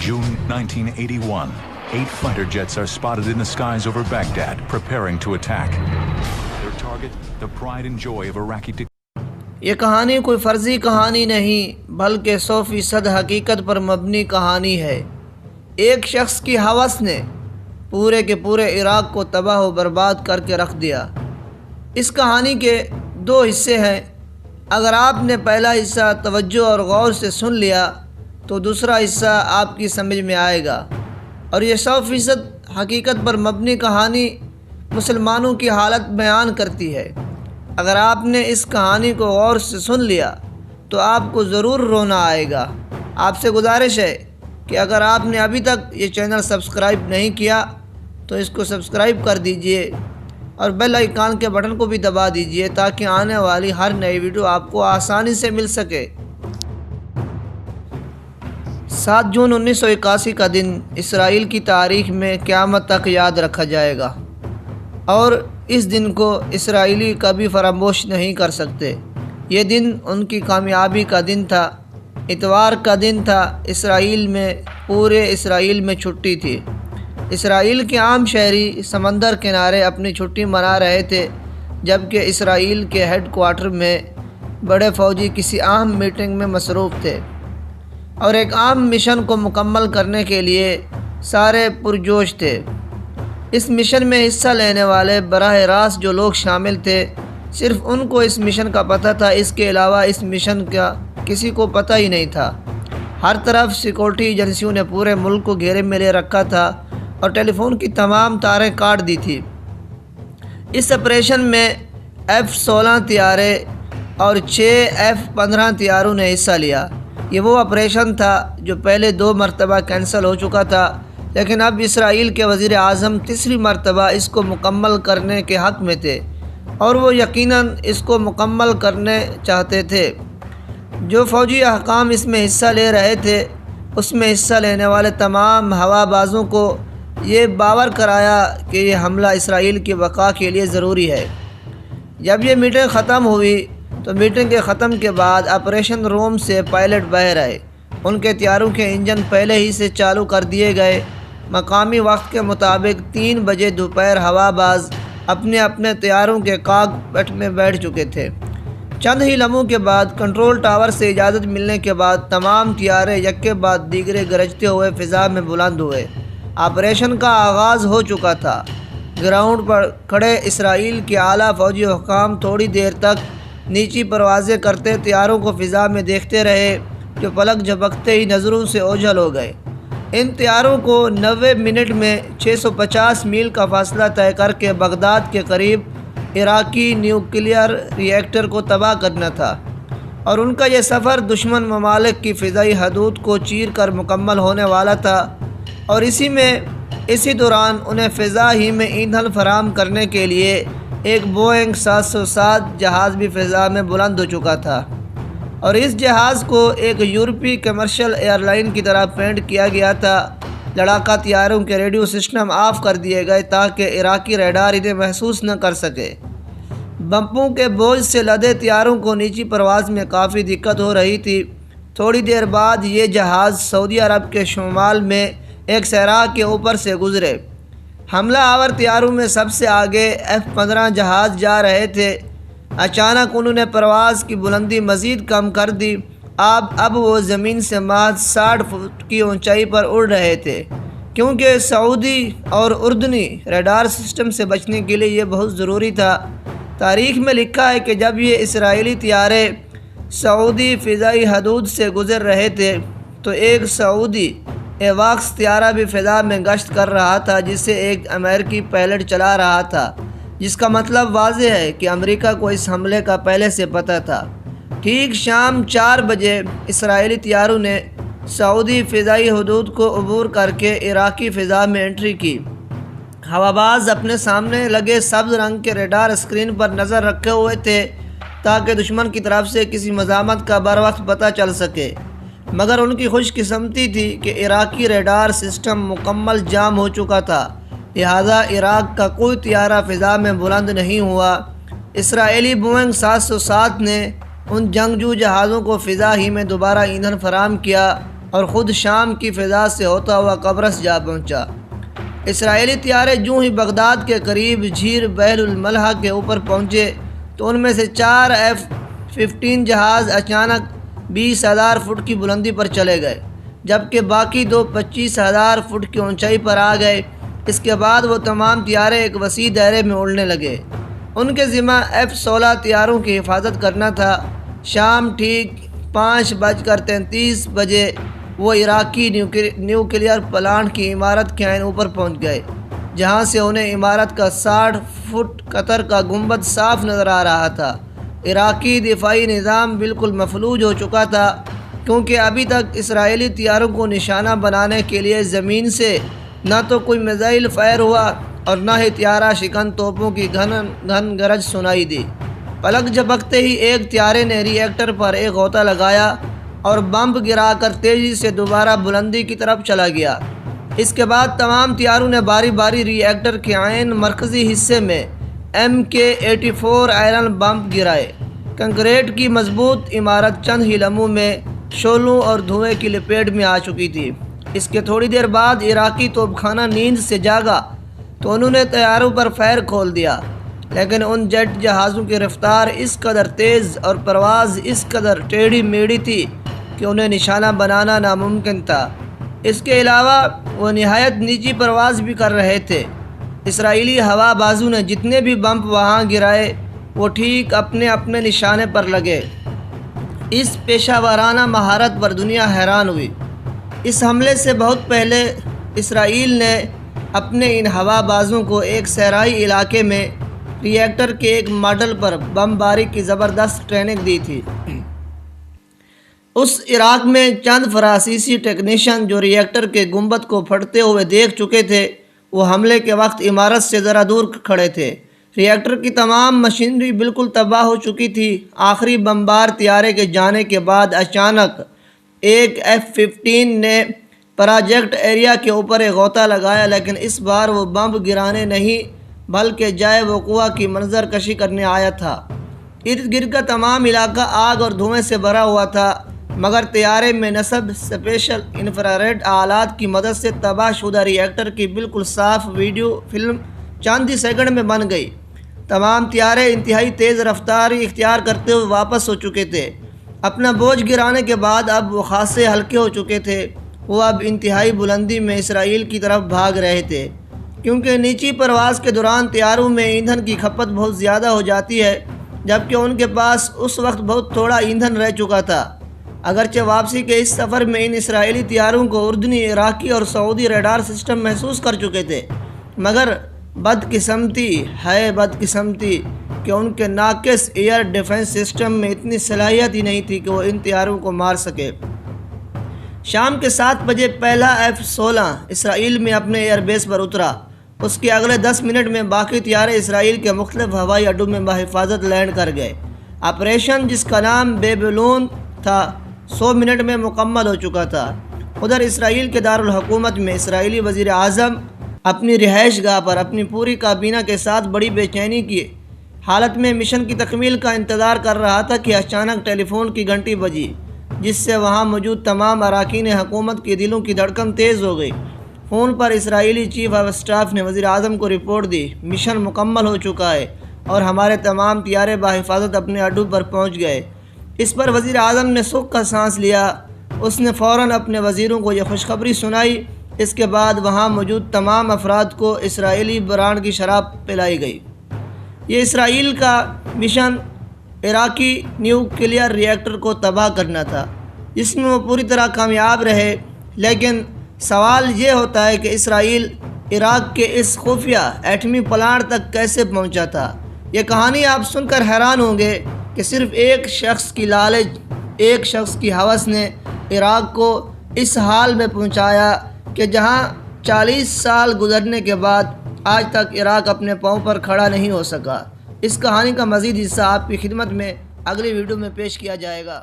June 1981, 8 fighter jets are spotted in the skies over Baghdad, preparing to attack. Their target, the pride and joy of Iraqi dictators. یہ کہانی کوئی فرضی کہانی نہیں بلکہ 100% حقیقت پر مبنی کہانی ہے۔ ایک شخص کی ہوس نے پورے کے پورے عراق کو تباہ و برباد کر کے رکھ دیا۔ اس کہانی کے 2 حصے ہیں۔ اگر آپ نے پہلا حصہ توجہ اور غور سے سن لیا تو دوسرا حصہ آپ کی سمجھ میں آئے گا۔ اور یہ 100% حقیقت پر مبنی کہانی مسلمانوں کی حالت بیان کرتی ہے۔ اگر آپ نے اس کہانی کو غور سے سن لیا تو آپ کو ضرور رونا آئے گا۔ آپ سے گزارش ہے کہ اگر آپ نے ابھی تک یہ چینل سبسکرائب نہیں کیا تو اس کو سبسکرائب کر دیجئے اور بیل آئیکن کے بٹن کو بھی دبا دیجئے تاکہ آنے والی ہر نئی ویڈیو آپ کو آسانی سے مل سکے۔ 7 جون 1981 کا دن اسرائیل کی تاریخ میں قیامت تک یاد رکھا جائے گا، اور اس دن کو اسرائیلی کبھی فراموش نہیں کر سکتے۔ یہ دن ان کی کامیابی کا دن تھا۔ اتوار کا دن تھا۔ پورے اسرائیل میں چھٹی تھی۔ اسرائیل کے عام شہری سمندر کنارے اپنی چھٹی منا رہے تھے، جبکہ اسرائیل کے ہیڈ کوارٹر میں بڑے فوجی کسی اہم میٹنگ میں مصروف تھے اور ایک اہم مشن کو مکمل کرنے کے لیے سارے پرجوش تھے۔ اس مشن میں حصہ لینے والے براہ راست جو لوگ شامل تھے، صرف ان کو اس مشن کا پتہ تھا، اس کے علاوہ اس مشن کا کسی کو پتہ ہی نہیں تھا۔ ہر طرف سیکورٹی ایجنسیوں نے پورے ملک کو گھیرے میں لے رکھا تھا اور ٹیلی فون کی تمام تاریں کاٹ دی تھی۔ اس آپریشن میں F-16 طیارے اور 6 F-15 طیاروں نے حصہ لیا۔ یہ وہ آپریشن تھا جو پہلے 2 مرتبہ کینسل ہو چکا تھا، لیکن اب اسرائیل کے وزیر اعظم تیسری مرتبہ اس کو مکمل کرنے کے حق میں تھے، اور وہ یقیناً اس کو مکمل کرنے چاہتے تھے۔ جو فوجی حکام اس میں حصہ لے رہے تھے، اس میں حصہ لینے والے تمام ہوا بازوں کو یہ باور کرایا کہ یہ حملہ اسرائیل کی بقا کے لیے ضروری ہے۔ جب یہ میٹنگ ختم ہوئی تو میٹنگ کے ختم کے بعد آپریشن روم سے پائلٹ باہر آئے۔ ان کے طیاروں کے انجن پہلے ہی سے چالو کر دیے گئے۔ مقامی وقت کے مطابق 3 بجے دوپہر ہوا باز اپنے اپنے طیاروں کے کاکپٹ میں بیٹھ چکے تھے۔ چند ہی لمحوں کے بعد کنٹرول ٹاور سے اجازت ملنے کے بعد تمام طیارے یکے بعد دیگرے گرجتے ہوئے فضا میں بلند ہوئے۔ آپریشن کا آغاز ہو چکا تھا۔ گراؤنڈ پر کھڑے اسرائیل کے اعلیٰ فوجی حکام تھوڑی دیر تک نیچی پروازیں کرتے طیاروں کو فضا میں دیکھتے رہے، جو پلک جھپکتے ہی نظروں سے اوجھل ہو گئے۔ ان طیاروں کو 90 منٹ میں 650 میل کا فاصلہ طے کر کے بغداد کے قریب عراقی نیوکلیئر ری ایکٹر کو تباہ کرنا تھا، اور ان کا یہ سفر دشمن ممالک کی فضائی حدود کو چیر کر مکمل ہونے والا تھا، اور اسی دوران انہیں فضا ہی میں ایندھن فراہم کرنے کے لیے ایک بوئنگ 707 جہاز بھی فضا میں بلند ہو چکا تھا، اور اس جہاز کو ایک یورپی کمرشل ایئر لائن کی طرح پینٹ کیا گیا تھا۔ لڑاکا طیاروں کے ریڈیو سسٹم آف کر دیے گئے تاکہ عراقی ریڈار انہیں محسوس نہ کر سکے۔ بمپوں کے بوجھ سے لدے طیاروں کو نیچی پرواز میں کافی دقت ہو رہی تھی۔ تھوڑی دیر بعد یہ جہاز سعودی عرب کے شمال میں ایک صحرا کے اوپر سے گزرے۔ حملہ آور طیاروں میں سب سے آگے F-15 جہاز جا رہے تھے۔ اچانک انہوں نے پرواز کی بلندی مزید کم کر دی۔ اب وہ زمین سے محض 60 فٹ کی اونچائی پر اڑ رہے تھے، کیونکہ سعودی اور اردنی ریڈار سسٹم سے بچنے کے لیے یہ بہت ضروری تھا۔ تاریخ میں لکھا ہے کہ جب یہ اسرائیلی طیارے سعودی فضائی حدود سے گزر رہے تھے تو ایک سعودی ایواکس طیارہ بھی فضا میں گشت کر رہا تھا، جسے ایک امریکی پائلٹ چلا رہا تھا، جس کا مطلب واضح ہے کہ امریکہ کو اس حملے کا پہلے سے پتہ تھا۔ ٹھیک شام 4 بجے اسرائیلی طیاروں نے سعودی فضائی حدود کو عبور کر کے عراقی فضا میں انٹری کی۔ ہواباز اپنے سامنے لگے سبز رنگ کے ریڈار اسکرین پر نظر رکھے ہوئے تھے تاکہ دشمن کی طرف سے کسی مزاحمت کا بر وقت پتہ چل سکے، مگر ان کی خوش قسمتی تھی کہ عراقی ریڈار سسٹم مکمل جام ہو چکا تھا، لہذا عراق کا کوئی طیارہ فضا میں بلند نہیں ہوا۔ اسرائیلی بوئنگ 707 نے ان جنگجو جہازوں کو فضا ہی میں دوبارہ ایندھن فراہم کیا اور خود شام کی فضا سے ہوتا ہوا قبرص جا پہنچا۔ اسرائیلی طیارے جو ہی بغداد کے قریب جھیل بحر الملح کے اوپر پہنچے تو ان میں سے 4 F-15 جہاز اچانک 20,000 فٹ کی بلندی پر چلے گئے، جبکہ باقی 2 25,000 فٹ کی اونچائی پر آ گئے۔ اس کے بعد وہ تمام طیارے ایک وسیع دائرے میں اڑنے لگے۔ ان کے ذمہ F-16 طیاروں کی حفاظت کرنا تھا۔ شام ٹھیک 5:33 بجے وہ عراقی نیوکلیئر پلانٹ کی عمارت کے عین اوپر پہنچ گئے، جہاں سے انہیں عمارت کا 60 فٹ قطر کا گنبد صاف نظر آ رہا تھا۔ عراقی دفاعی نظام بالکل مفلوج ہو چکا تھا، کیونکہ ابھی تک اسرائیلی طیاروں کو نشانہ بنانے کے لیے زمین سے نہ تو کوئی میزائل فائر ہوا اور نہ ہی طیارہ شکن توپوں کی گھن گرج سنائی دی۔ پلک جھپکتے ہی ایک طیارے نے ری ایکٹر پر ایک غوطہ لگایا اور بمب گرا کر تیزی سے دوبارہ بلندی کی طرف چلا گیا۔ اس کے بعد تمام طیاروں نے باری باری ری ایکٹر کے عین مرکزی حصے میں MK-84 آئرن بمب گرائے۔ کنکریٹ کی مضبوط عمارت چند ہی لمحوں میں شعلوں اور دھوئیں کی لپیٹ میں آ چکی تھی۔ اس کے تھوڑی دیر بعد عراقی توپ خانہ نیند سے جاگا تو انہوں نے طیاروں پر فائر کھول دیا، لیکن ان جیٹ جہازوں کی رفتار اس قدر تیز اور پرواز اس قدر ٹیڑھی میڑھی تھی کہ انہیں نشانہ بنانا ناممکن تھا۔ اس کے علاوہ وہ نہایت نیچی پرواز بھی کر رہے تھے۔ اسرائیلی ہوا بازوں نے جتنے بھی بمب وہاں گرائے وہ ٹھیک اپنے اپنے نشانے پر لگے۔ اس پیشہ ورانہ مہارت پر دنیا حیران ہوئی۔ اس حملے سے بہت پہلے اسرائیل نے اپنے ان ہوا بازوں کو ایک صحرائی علاقے میں ری ایکٹر کے ایک ماڈل پر بم باری کی زبردست ٹریننگ دی تھی۔ اس عراق میں چند فرانسیسی ٹیکنیشین جو ری ایکٹر کے گنبد کو پھٹتے ہوئے دیکھ چکے تھے، وہ حملے کے وقت عمارت سے ذرا دور کھڑے تھے۔ ری ایکٹر کی تمام مشینری بالکل تباہ ہو چکی تھی۔ آخری بمبار طیارے کے جانے کے بعد اچانک ایک F-15 نے پراجیکٹ ایریا کے اوپر ایک غوطہ لگایا، لیکن اس بار وہ بمب گرانے نہیں بلکہ جائے وقوع کی منظر کشی کرنے آیا تھا۔ ارد گرد کا تمام علاقہ آگ اور دھوئیں سے بھرا ہوا تھا، مگر طیارے میں نصب اسپیشل انفراریڈ آلات کی مدد سے تباہ شدہ ری ایکٹر کی بالکل صاف ویڈیو فلم چند ہی سیکنڈ میں بن گئی۔ تمام طیارے انتہائی تیز رفتاری اختیار کرتے ہوئے واپس ہو چکے تھے۔ اپنا بوجھ گرانے کے بعد اب وہ خاصے ہلکے ہو چکے تھے۔ وہ اب انتہائی بلندی میں اسرائیل کی طرف بھاگ رہے تھے، کیونکہ نیچی پرواز کے دوران طیاروں میں ایندھن کی کھپت بہت زیادہ ہو جاتی ہے، جبکہ ان کے پاس اس وقت بہت تھوڑا ایندھن رہ چکا تھا۔ اگرچہ واپسی کے اس سفر میں ان اسرائیلی طیاروں کو اردنی، عراقی اور سعودی ریڈار سسٹم محسوس کر چکے تھے، مگر بدقسمتی کہ ان کے ناقص ایئر ڈیفنس سسٹم میں اتنی صلاحیت ہی نہیں تھی کہ وہ ان طیاروں کو مار سکے۔ شام کے 7 بجے پہلا F-16 اسرائیل میں اپنے ایئر بیس پر اترا۔ اس کے اگلے 10 منٹ میں باقی طیارے اسرائیل کے مختلف ہوائی اڈوں میں بحفاظت لینڈ کر گئے۔ آپریشن، جس کا نام بیبلون تھا، 100 منٹ میں مکمل ہو چکا تھا۔ ادھر اسرائیل کے دارالحکومت میں اسرائیلی وزیر اعظم اپنی رہائش گاہ پر اپنی پوری کابینہ کے ساتھ بڑی بے چینی کی حالت میں مشن کی تکمیل کا انتظار کر رہا تھا کہ اچانک ٹیلی فون کی گھنٹی بجی، جس سے وہاں موجود تمام اراکین حکومت کے دلوں کی دھڑکن تیز ہو گئی۔ Phone per Israeli chief of staff نے وزیر اعظم کو رپورٹ دی، مشن مکمل ہو چکا ہے اور ہمارے تمام طیارے بحفاظت اپنے اڈوں پر پہنچ گئے۔ اس پر وزیر اعظم نے سکھ کا سانس لیا۔ اس نے فوراً اپنے وزیروں کو یہ خوشخبری سنائی۔ اس کے بعد وہاں موجود تمام افراد کو اسرائیلی برانڈ کی شراب پلائی گئی۔ یہ اسرائیل کا مشن عراقی نیوکلیئر ری ایکٹر کو تباہ کرنا تھا، جس میں وہ پوری طرح کامیاب رہے۔ لیکن سوال یہ ہوتا ہے کہ اسرائیل عراق کے اس خفیہ ایٹمی پلانٹ تک کیسے پہنچا تھا؟ یہ کہانی آپ سن کر حیران ہوں گے کہ صرف ایک شخص کی لالچ، ایک شخص کی ہوس نے عراق کو اس حال میں پہنچایا کہ جہاں 40 سال گزرنے کے بعد آج تک عراق اپنے پاؤں پر کھڑا نہیں ہو سکا۔ اس کہانی کا مزید حصہ آپ کی خدمت میں اگلی ویڈیو میں پیش کیا جائے گا۔